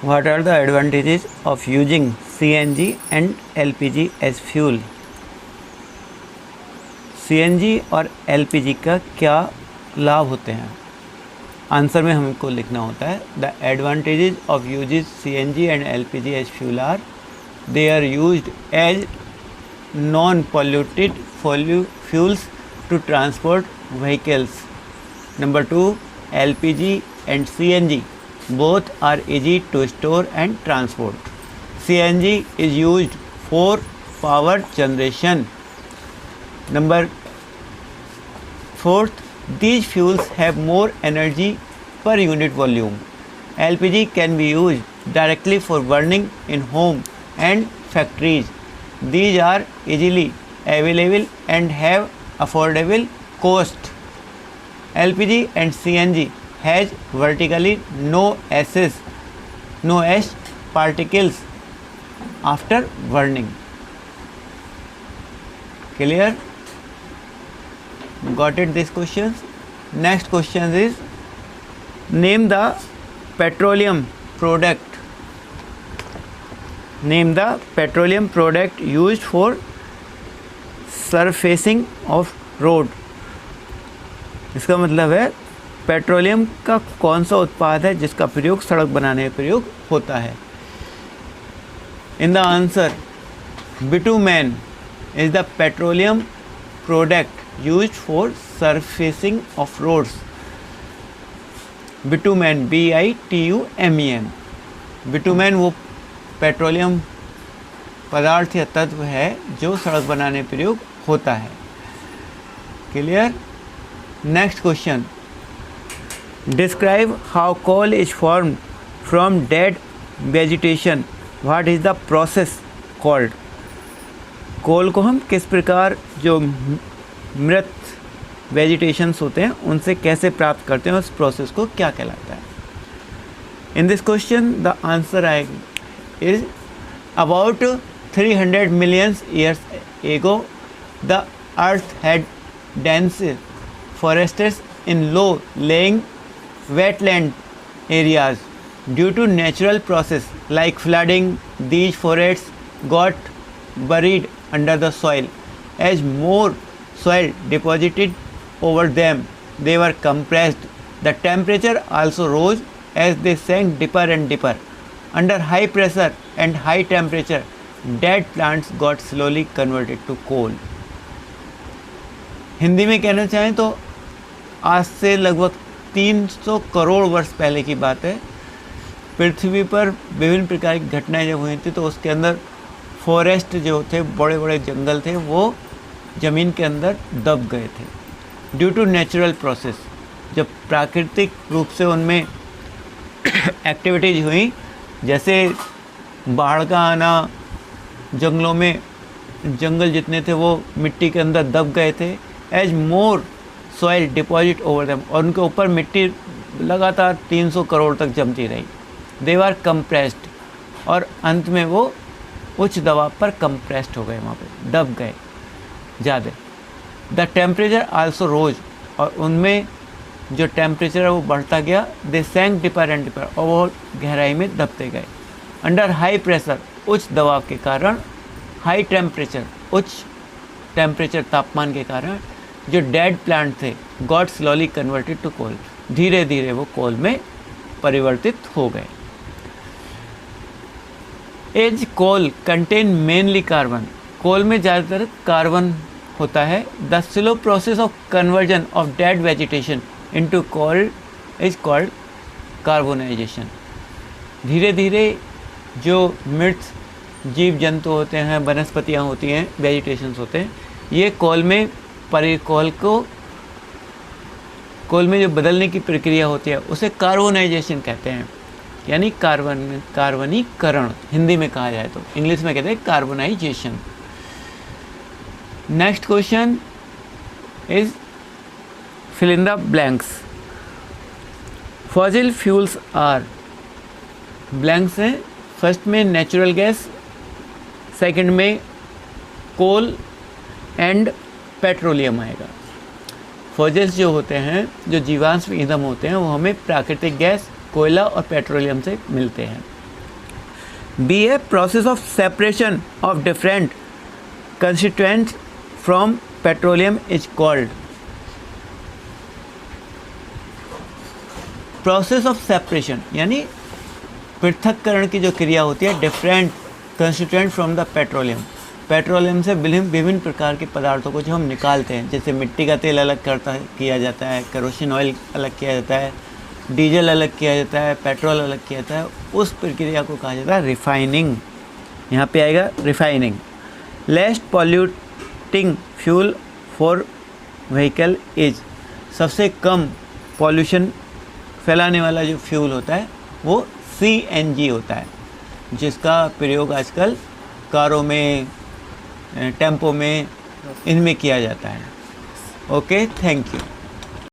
What are the advantages of using CNG and LPG as fuel? CNG और LPG का क्या लाभ होते हैं? आंसर में हमको लिखना होता है the advantages of usages CNG and LPG as fuel are they are used as non polluted fuels to transport vehicles. Number 2, LPG and CNG both are easy to store and transport. CNG is used for power generation. Number 4, these fuels have more energy per unit volume. LPG can be used directly for burning in home and factories. These are easily available and have affordable cost. LPG and CNG has vertically no ash particles after burning. Clear? Got it this questions? Next question is name the petroleum product. Name the petroleum product used for surfacing of road. इसका मतलब है petroleum का कौन सा उत्पाद है जिसका प्रयोग सड़क बनाने में प्रयोग होता है. In the answer bitumen is the petroleum product used for surfacing of roads. Bitumen BITUMEN. Bitumen वो पेट्रोलियम पदार्थ या तत्व है जो सड़क बनाने में प्रयोग होता है. Clear? Next question. Describe how coal is formed from dead vegetation. What is the process called? कोल को हम किस प्रकार जो मृत वेजिटेशंस होते हैं उनसे कैसे प्राप्त करते हैं, उस प्रोसेस को क्या कहलाता है? In this question the answer is about 300 million years ago the earth had dense forests in low-lying wetland areas. Due to natural process like flooding, these forests got buried under the soil. As more soil deposited over them, they were compressed. The temperature also rose as they sank deeper and deeper. Under high pressure and high temperature, dead plants got slowly converted to coal. Hindi में कहना चाहें तो आज से लगभग 300 करोड़ वर्ष पहले की बात है. पृथ्वी पर विभिन्न प्रकार की घटनाएं जब हुई थी तो उसके अंदर फॉरेस्ट जो थे, बड़े बड़े जंगल थे, वो ज़मीन के अंदर दब गए थे ड्यू टू नेचुरल प्रोसेस. जब प्राकृतिक रूप से उनमें एक्टिविटीज हुई, जैसे बाढ़ का आना, जंगलों में जंगल जितने थे वो मिट्टी के अंदर दब गए थे. एज मोर सॉइल डिपॉजिट ओवर देम, और उनके ऊपर मिट्टी लगातार 300 करोड़ तक जमती रही. दे आर कंप्रेस्ड, और अंत में वो उच्च दबाव पर कंप्रेस्ड हो गए, वहाँ पे दब गए ज़्यादा. द टेम्परेचर आल्सो रोज, और उनमें जो टेम्परेचर है वो बढ़ता गया. दे सैंक डिपर एंड डिपर, और वो गहराई में दबते गए. अंडर हाई प्रेशर, उच्च दबाव के कारण, हाई टेम्परेचर, उच्च टेम्परेचर तापमान के कारण जो डेड प्लांट थे got slowly converted to coal, धीरे धीरे वो कोल में परिवर्तित हो गए. As coal contain mainly carbon, coal में ज़्यादातर कार्बन होता है. The slow process of conversion of dead vegetation into coal is called carbonisation. धीरे धीरे जो मृत जीव जंतु होते हैं, वनस्पतियाँ होती हैं, वेजिटेशंस होते हैं, ये कोल में कोल में जो बदलने की प्रक्रिया होती है उसे कार्बोनाइजेशन कहते हैं, यानी कार्बनीकरण हिंदी में कहा जाए तो. इंग्लिश में कहते हैं carbonisation. Next question is fill in the blanks. Fossil fuels are, blanks हैं. फर्स्ट में नेचुरल गैस, सेकंड में कोल एंड पेट्रोलियम आएगा. फॉसिल्स जो होते हैं, जो जीवाश्म ईंधन होते हैं, वो हमें प्राकृतिक गैस, कोयला और पेट्रोलियम से मिलते हैं. बी है process of separation of different constituents from petroleum is called. Process of separation यानी पृथक्करण की जो क्रिया होती है different constituent from the petroleum से विभिन्न प्रकार के पदार्थों को जो हम निकालते हैं, जैसे मिट्टी का तेल अलग किया जाता है, केरोसिन ऑयल अलग किया जाता है, डीजल अलग किया जाता है, पेट्रोल अलग किया जाता है, उस प्रक्रिया को कहा जाता है रिफाइनिंग। यहाँ पे आएगा refining. Least polluting fuel for vehicle is, सबसे कम पॉल्यूशन फैलाने वाला जो फ्यूल होता है वो CNG होता है, जिसका प्रयोग आजकल कारों में, टेम्पो में, इनमें किया जाता है। Okay, thank you.